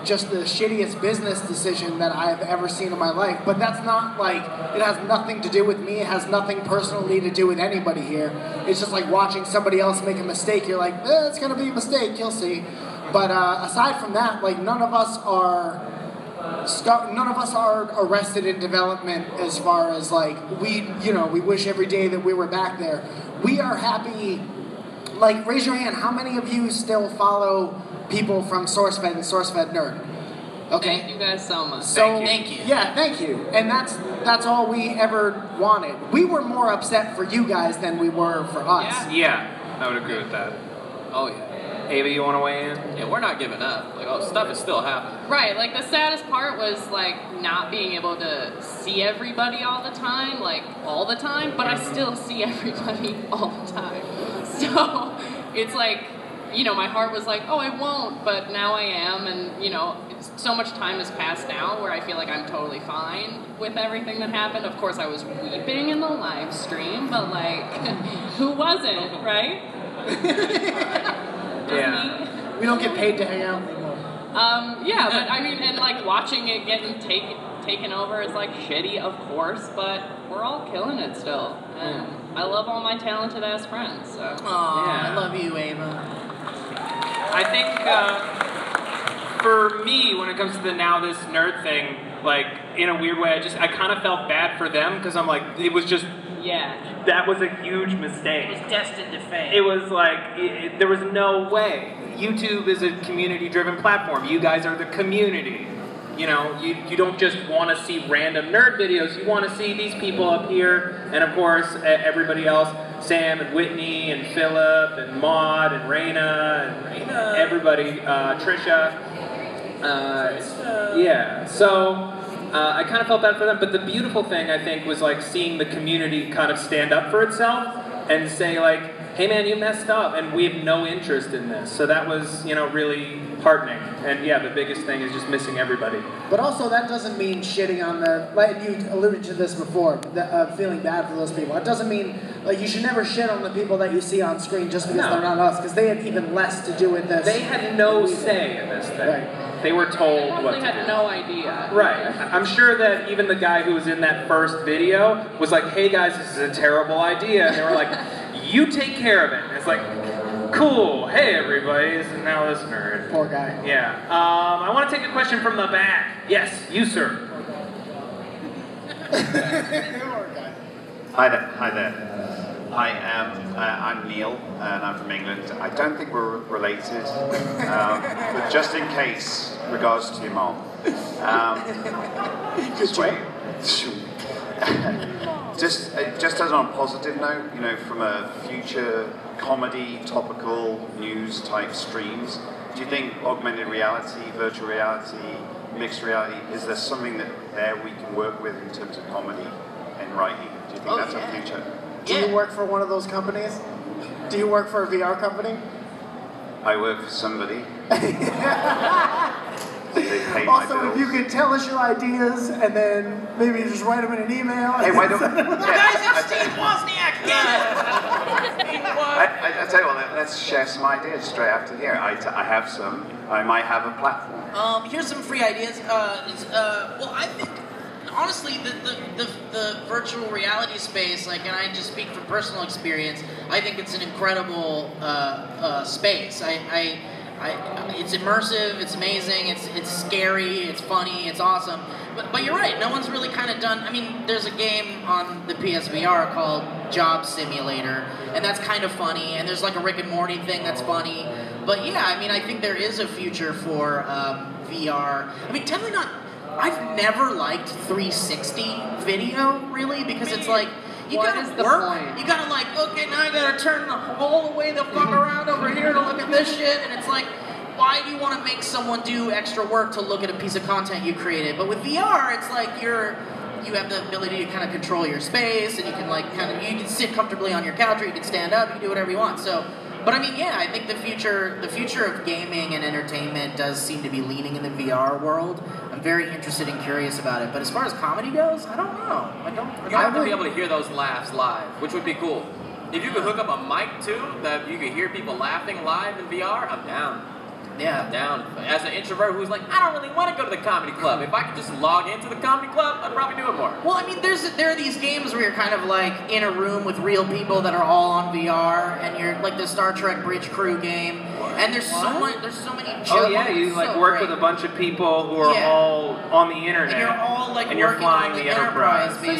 just the shittiest business decision that I've ever seen in my life. But that's not like, it has nothing to do with me. It has nothing personally to do with anybody here. It's just like watching somebody else make a mistake. You're like, it's gonna be a mistake, you'll see. But aside from that, like none of us are arrested in development as far as like, we wish every day that we were back there. We are happy, like raise your hand, how many of you still follow people from Sourcefed and Sourcefed Nerd? Okay. Thank you guys so much. So, thank you. Yeah, thank you. And that's all we ever wanted. We were more upset for you guys than we were for us. Yeah, I would agree with that. Oh yeah. Ava, you want to weigh in? Yeah, we're not giving up. Like, stuff is still happening. Right, like the saddest part was like not being able to see everybody all the time, but I still see everybody all the time. So it's like, my heart was like, oh, I won't, but now I am, and so much time has passed now where I feel like I'm totally fine with everything that happened. Of course, I was weeping in the live stream, but like, who wasn't, right? Yeah. We don't get paid to hang out anymore. Yeah, but I mean, and like watching it getting taken over is like shitty, of course, but we're all killing it still. And I love all my talented ass friends. So. I love you, Ava. I think for me, when it comes to the Now This Nerd thing, like in a weird way, I kind of felt bad for them because I'm like, it was just. Yeah. That was a huge mistake. It was destined to fail. It was like, there was no way. YouTube is a community-driven platform. You guys are the community. You don't just want to see random nerd videos. You want to see these people up here, and of course, everybody else, Sam and Whitney and Philip and Maud and Raina, everybody, Trisha. Yeah, so... I kind of felt bad for them, but the beautiful thing, I think, was like seeing the community kind of stand up for itself and say like, hey man, you messed up and we have no interest in this. So that was, really heartening. And yeah, the biggest thing is just missing everybody. But also that doesn't mean shitting on like you alluded to this before, feeling bad for those people. It doesn't mean, like you should never shit on the people that you see on screen just because they're not us, because they had even less to do with this. They had no say in this thing. Right. They were told what to do. They had no idea. Right. I'm sure that even the guy who was in that first video was like, hey guys, this is a terrible idea. And they were like, you take care of it. And it's like, cool. Hey everybody, this is Now This Nerd. Poor guy. Yeah. I want to take a question from the back. Yes, you sir. Hi there. Hi, I'm Neil, and I'm from England. I don't think we're related, but just in case, regards to your mom. Just wait. just as on a positive note, from a future comedy, topical, news type streams, do you think augmented reality, virtual reality, mixed reality, is there something that we can work with in terms of comedy and writing? Do you think that's our future? Do you work for one of those companies? Do you work for a VR company? I work for somebody. They pay my Also, bills. if you could tell us your ideas and then maybe just write them in an email. Hey, why don't... Guys, it's Steve Wozniak, get it! I tell you what, let's share some ideas straight after here. I have some. I might have a platform. Here's some free ideas. Well, I think, honestly, the virtual reality space, like, and I just speak from personal experience, I think it's an incredible space. It's immersive, it's amazing, it's scary, it's funny, it's awesome. But you're right, no one's really kind of done, I mean, there's a game on the PSVR called Job Simulator, and that's kind of funny, and there's like a Rick and Morty thing that's funny. But yeah, I mean, I think there is a future for VR. I mean, definitely not, I've never liked 360 video, really, because it's like, you gotta work, you gotta like, okay, now I gotta turn all the way the fuck around over here to look at this shit, and it's like, why do you want to make someone do extra work to look at a piece of content you created? But with VR, it's like you have the ability to kind of control your space, and you can like you can sit comfortably on your couch, or you can stand up, you can do whatever you want. So, but I mean, yeah, I think the future of gaming and entertainment does seem to be leaning in the VR world. I'm very interested and curious about it. But as far as comedy goes, I don't know. You have to be able to hear those laughs live, which would be cool. If you could hook up a mic too, that you could hear people laughing live in VR, I'm down. Yeah. I'm down. As an introvert who's like, I don't really want to go to the comedy club. If I could just log into the comedy club, I'd probably do it more. Well, I mean, there are these games where you're kind of like in a room with real people that are all on VR, and you're like the Star Trek Bridge Crew game, and there's so many jokes. Oh yeah, you like work with a bunch of people who are all on the internet. And you're all like and you're working flying on the Enterprise. So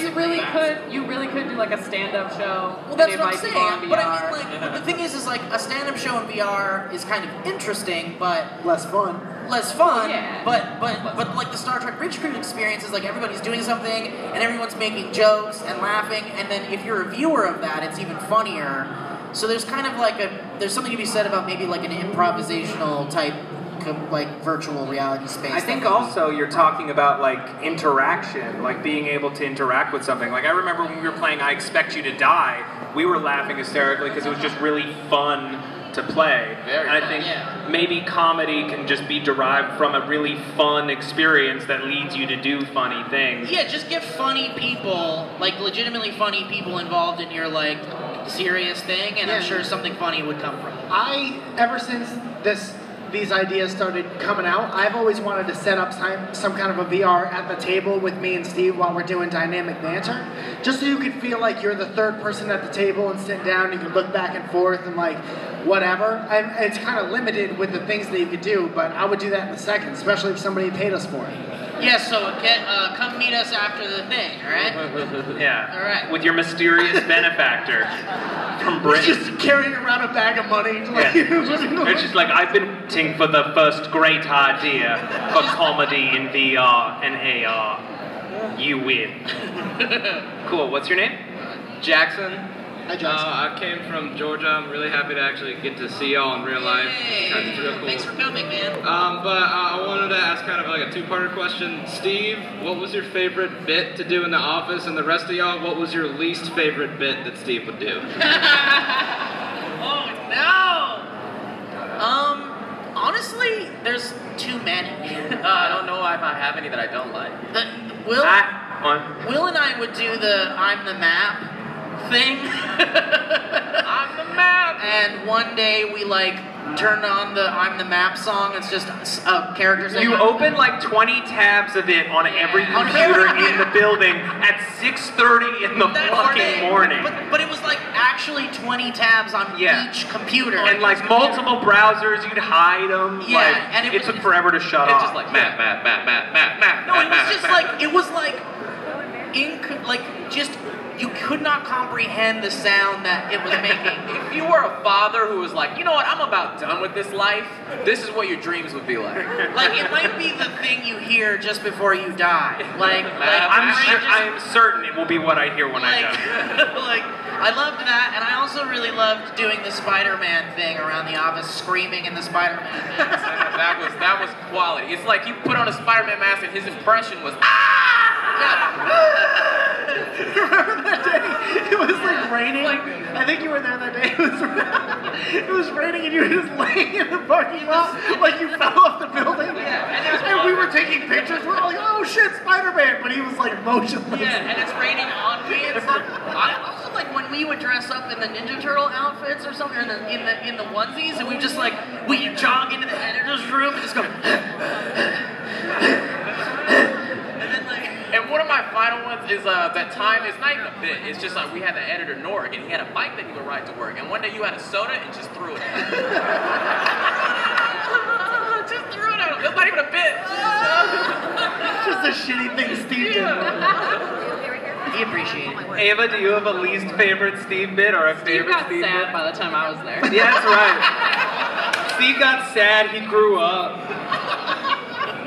you really could do like a stand-up show. Well, that's and what I'm invite people on saying. But I VR. mean, like, the thing is like a stand-up show in VR is kind of interesting, but less fun. Yeah. But like the Star Trek Bridge Crew experience is like everybody's doing something and everyone's making jokes and laughing, and then if you're a viewer of that, it's even funnier. So there's kind of like there's something to be said about maybe like an improvisational type like virtual reality space. I think also you're talking about like interaction, like being able to interact with something. Like I remember when we were playing I Expect You to Die, we were laughing hysterically because it was just really fun to play. Very and I fun, think yeah. maybe comedy can just be derived from a really fun experience that leads you to do funny things. Yeah, just get funny people, like legitimately funny people involved in your like serious thing, and I'm sure something funny would come from it. Ever since these ideas started coming out, I've always wanted to set up some kind of a VR at the table with me and Steve while we're doing dynamic banter, just so you could feel like you're the third person at the table and sitting down, you can look back and forth and like whatever. It's kind of limited with the things that you could do, but I would do that in a second, especially if somebody paid us for it. Yeah, so come meet us after the thing, alright? Yeah. All right. With your mysterious benefactor from Britain. Just carrying around a bag of money. Like, It's just like, I've been waiting for the first great idea for comedy in VR and AR. You win. Cool, what's your name? Jackson. Hi, Jackson. I came from Georgia. I'm really happy to actually get to see y'all in real life. It's real cool. Thanks for coming, man. But I wanted to ask kind of like a two-parter question. Steve, what was your favorite bit to do in the office? And the rest of y'all, what was your least favorite bit that Steve would do? Oh, no! Honestly, there's too many. I don't know if I have any that I don't like. Will and I would do the I'm the map thing. I'm the map! And one day we like turned on the I'm the map song. It's just characters. You open like 20 tabs of it on every computer in the building at 6:30 in the fucking morning. But it was like actually 20 tabs on each computer. And like multiple browsers, you'd hide them. Yeah, like, and it took forever to shut off. It's just like map. No, it was just like just you could not comprehend the sound that it was making. If you were a father who was like, you know what, I'm about done with this life, this is what your dreams would be like. Like, it might be the thing you hear just before you die. I'm certain it will be what I hear when I die. Like, I loved that, and I also really loved doing the Spider-Man thing around the office, screaming in the Spider-Man mask. That was quality. It's like you put on a Spider-Man mask and his impression was, ah! Remember that day? It was like raining. I think you were there that day. It was raining and you were just laying in the parking lot like you fell off the building. Yeah, and we were taking pictures. We're all like, oh shit, Spider-Man. But he was like motionless. Yeah, and it's raining on me. It's like, I also like when we would dress up in the Ninja Turtle outfits or something, in the onesies, and we just like, we jog into the editor's room and just go. And one of my final ones is that time, it's not even a bit, it's just like we had the editor Norg and he had a bike that he would ride to work, and one day you had a soda and just threw it at him. Just threw it at him. It's not even a bit. Just a shitty thing Steve did. He appreciated it. Ava, do you have a least favorite Steve bit or a favorite Steve bit? Steve got sad by the time I was there. Yeah, that's right. Steve got sad, he grew up.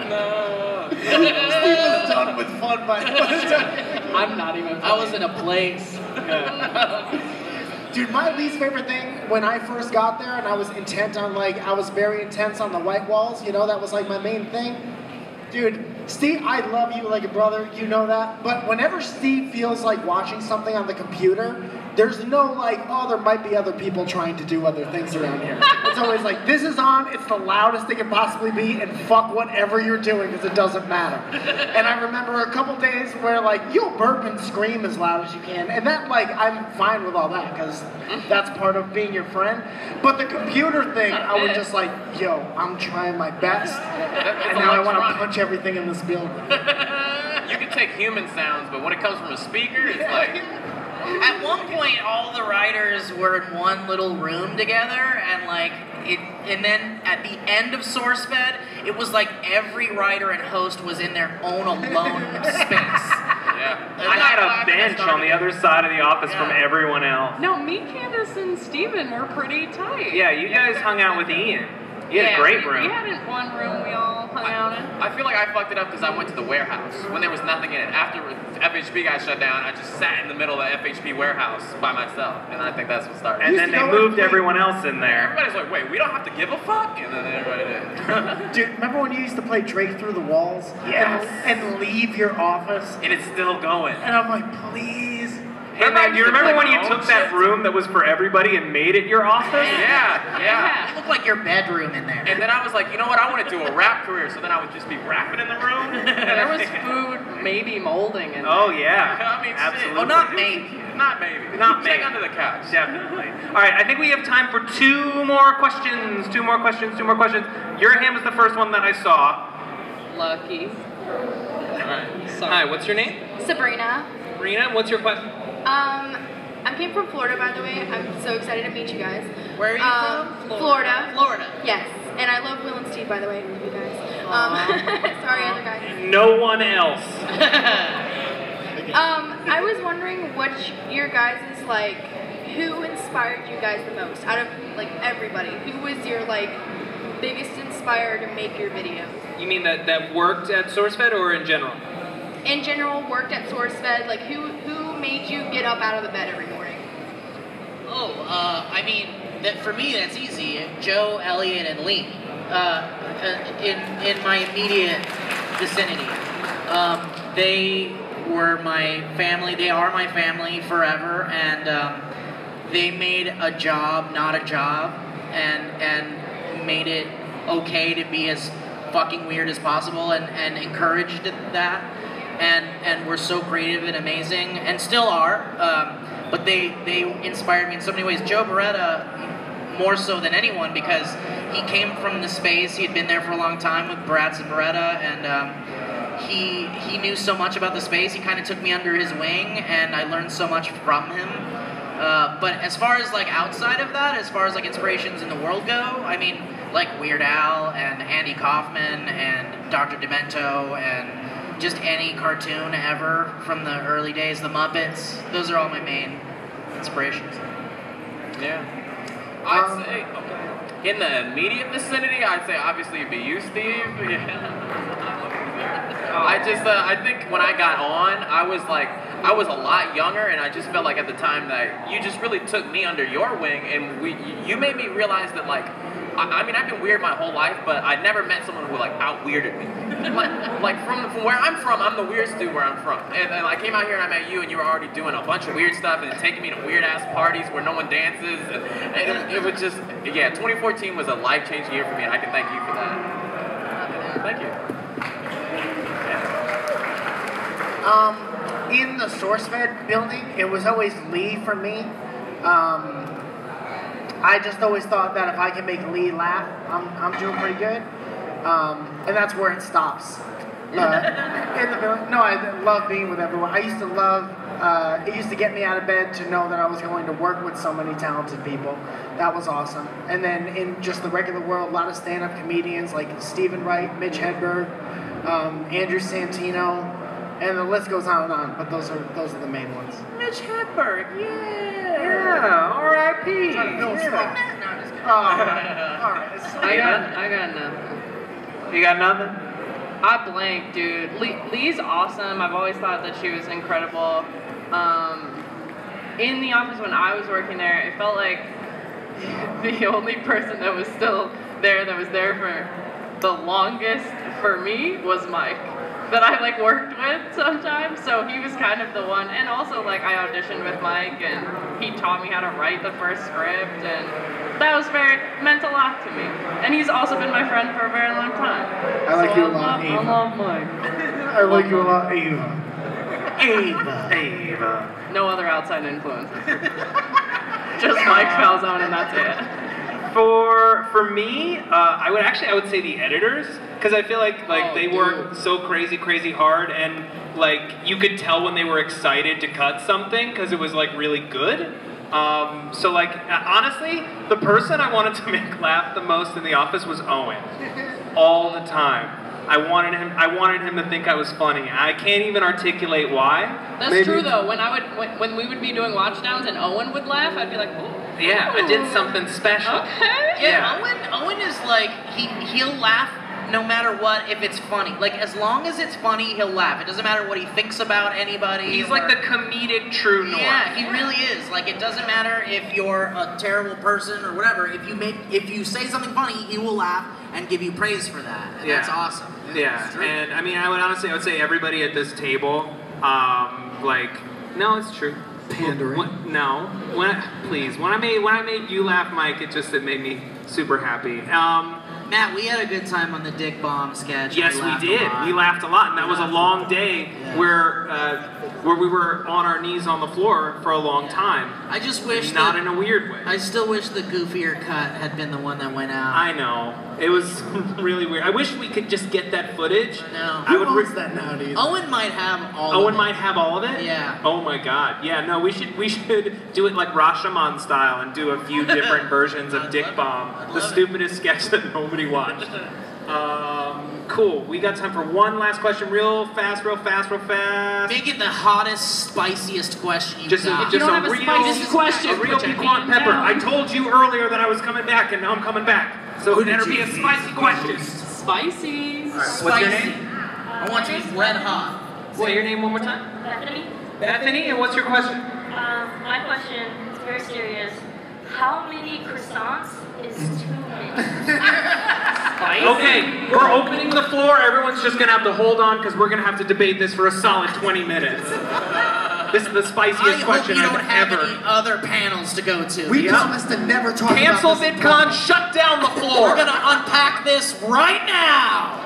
No. Steve was done with fun by the time. I'm not even. I was in a place. Dude, my least favorite thing when I first got there and I was intent on I was very intense on the white walls, you know, that was like my main thing. Dude, Steve, I love you like a brother, you know that. But whenever Steve feels like watching something on the computer, there's no oh, there might be other people trying to do other things around here. It's always like, this is on, it's the loudest it can possibly be, and fuck whatever you're doing because it doesn't matter. And I remember a couple days where you'll burp and scream as loud as you can, and that I'm fine with all that because that's part of being your friend. But the computer thing, I was just like, yo, I'm trying my best, and now I want to punch everything in this building. You can take human sounds, but when it comes from a speaker, it's like... At one point, all the writers were in one little room together, and and then at the end of Sourcefed, it was like every writer and host was in their own alone space. Yeah. I had a bench on the other side of the office from everyone else. No, me, Candace, and Steven were pretty tight. Yeah, you guys hung out with Ian. You had a great room. We had one room we all hung out in. I feel like I fucked it up because I went to the warehouse when there was nothing in it. After FHP got shut down, I just sat in the middle of the FHP warehouse by myself, and I think that's what started. And then they moved everyone else in there. Everybody's like, wait, we don't have to give a fuck? And then everybody did. Dude, remember when you used to play Drake Through the Walls? Yes. And leave your office? And it's still going. And I'm like, please. Hey man, do you remember when you took that room that was for everybody and made it your office? Yeah. It looked like your bedroom in there. And then I was like, you know what, I want to do a rap career, so then I would just be rapping in the room. There was food maybe molding in there. Oh yeah. I mean, absolutely. Shit. Oh, not maybe. Not maybe. Not maybe. Check under the couch. Definitely. All right, I think we have time for two more questions. Your hand was the first one that I saw. Lucky. All right. Hi, what's your name? Sabrina. Sabrina, what's your question? I came from Florida, by the way. I'm so excited to meet you guys. Where are you from? Florida. Florida. Yes. And I love Will and Steve, by the way. I love you guys. Sorry, other guys. No one else. I was wondering what your guys' who inspired you guys the most out of everybody? Who was your biggest inspired to make your videos? You mean that worked at Sourcefed or in general? In general, worked at Sourcefed. Who made you get up out of the bed every morning? I mean, for me, that's easy. Joe, Elliot, and Lee. In my immediate vicinity. They were my family. They are my family forever, and they made a job not a job, and made it okay to be as fucking weird as possible, and encouraged that. And were so creative and amazing, and still are. But they inspired me in so many ways. Joe Beretta, more so than anyone, because he came from the space. He had been there for a long time with Bratz and Beretta, and he knew so much about the space. He kind of took me under his wing, and I learned so much from him. But as far as outside of that, as far as inspirations in the world go, I mean, Weird Al and Andy Kaufman and Dr. Demento and just any cartoon ever from the early days, the Muppets. Those are all my main inspirations. Yeah. I'd say, in the immediate vicinity, I'd say obviously it'd be you, Steve. Yeah. I think when I got on, I was a lot younger, and I just felt like at the time that you just really took me under your wing, and you made me realize that like, I mean, I've been weird my whole life, but I never met someone who like out-weirded me. like from where I'm from, I'm the weirdest dude where I'm from. And I came out here and I met you, and you were already doing a bunch of weird stuff and taking me to weird-ass parties where no one dances. And it was just, yeah, 2014 was a life-changing year for me, and I can thank you for that. Thank you. In the Sourcefed building, it was always Lee for me. I just always thought that if I can make Lee laugh, I'm doing pretty good. And that's where it stops. In the building. No, I love being with everyone. I used to love, it used to get me out of bed to know that I was going to work with so many talented people. That was awesome. And then in just the regular world, a lot of stand-up comedians like Stephen Wright, Mitch Hedberg, Andrew Santino, and the list goes on and on, but those are the main ones. Mitch Hedberg, yeah. Yeah, R.I.P. Trying to fill a spot. No, I'm just kidding. Alright. I got nothing. You got nothing? I blanked, dude. Lee's awesome. I've always thought that she was incredible. In the office when I was working there, it felt like the only person that was still there that was there for the longest for me was Mike, that I like worked with sometimes. So he was kind of the one, and also like I auditioned with Mike and he taught me how to write the first script, and that was meant a lot to me. And he's also been my friend for a very long time. I like you a lot, Ava. I love Mike. I like you a lot, Ava. Ava. No other outside influences. Just Mike Falzone, and that's it. For me, I would say the editors, because I feel like they work so crazy hard, and like you could tell when they were excited to cut something because it was like really good. So like honestly, the person I wanted to make laugh the most in the office was Owen, all the time. I wanted him to think I was funny. I can't even articulate why. That's true though. When we would be doing watch downs and Owen would laugh, I'd be like, ooh. Yeah, I did something special. Okay. Yeah. Owen is like he'll laugh no matter what if it's funny. Like as long as it's funny, he'll laugh. It doesn't matter what he thinks about anybody. He's like the comedic true norm. Yeah, he really is. Like it doesn't matter if you're a terrible person or whatever. If you say something funny, he will laugh and give you praise for that. And that's awesome. Yeah, and I mean, I would say everybody at this table, no, it's true. Pandering. When I made you laugh, Mike, it made me super happy. Matt, we had a good time on the Dick Bomb sketch. Yes, we did. We laughed a lot, and that was a long day where we were on our knees on the floor for a long time. I just wish not in a weird way. I still wish the goofier cut had been the one that went out. I know. It was really weird. I wish we could just get that footage. No. Who owns that nowadays? Owen might have all of it. Owen might have all of it? Yeah. Oh my god. Yeah, no, we should do it like Rashomon style and do a few different versions of Dick Bomb. The stupidest sketch that nobody watched. Cool. We got time for one last question. Real fast. Make it the hottest, spiciest question you got. You don't have a spicy question. A real piquant pepper. I told you earlier that I was coming back, and now I'm coming back. So it better be a spicy question. Spicy. All right, what's your name? I want you red hot. Say your name one more time. Bethany. Bethany, and what's your question? My question is very serious. How many croissants is too many? Okay, we're opening the floor. Everyone's just going to have to hold on because we're going to have to debate this for a solid 20 minutes. This is the spiciest question I've ever. I hope you don't have any other panels to go to. We promised to never talk Cancel about this. VidCon, shut down the floor. We're going to unpack this right now.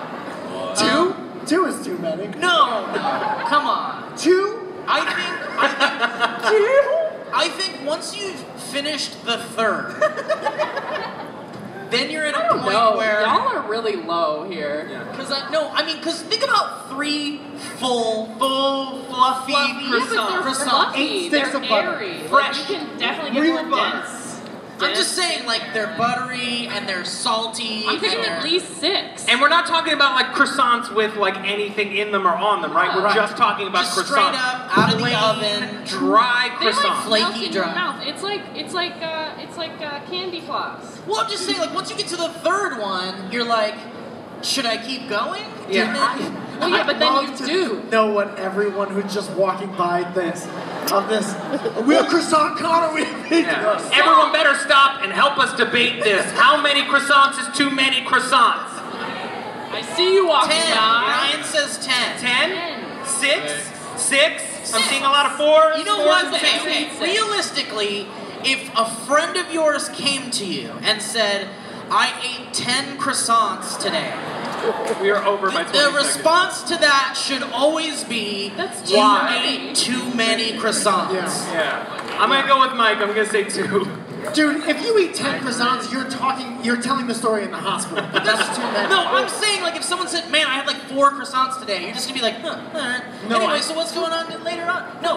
Two is too many. No, come on. Two? I think once you've finished the third, then you're at a point where y'all are really low here. Because think about 3 full fluffy croissants. 8 sticks of butter. Airy. Fresh. You can definitely get more dense. I'm just saying, like, they're buttery and they're salty. I'm thinking at least 6. And we're not talking about like croissants with like anything in them or on them, right? We're just talking about just croissants. Straight up out of the oven, dry croissants, flaky dry. Mouth. It's like candy floss. Well, I'm just saying, like, once you get to the third one, you're like, should I keep going? Yeah. Well, yeah, but then you do. Know what everyone who's just walking by this, we have croissant Connor, we have pizza. Everyone better stop and help us debate this. How many croissants is too many croissants? I see you walking 10. by. Ryan says 10. 10? 6? 6? I'm seeing a lot of 4s. You know what? Okay. Realistically, if a friend of yours came to you and said, I ate 10 croissants today. We are over by 20 The response to that should always be, you ate too many croissants. Yeah. I'm gonna go with Mike. I'm gonna say 2. Dude, if you eat 10 croissants, you're telling the story in the hospital. That's too many. No, I'm saying, like, if someone said, man, I had like 4 croissants today, you're just gonna be like, huh, all right. No, anyway, so what's going on later on? No.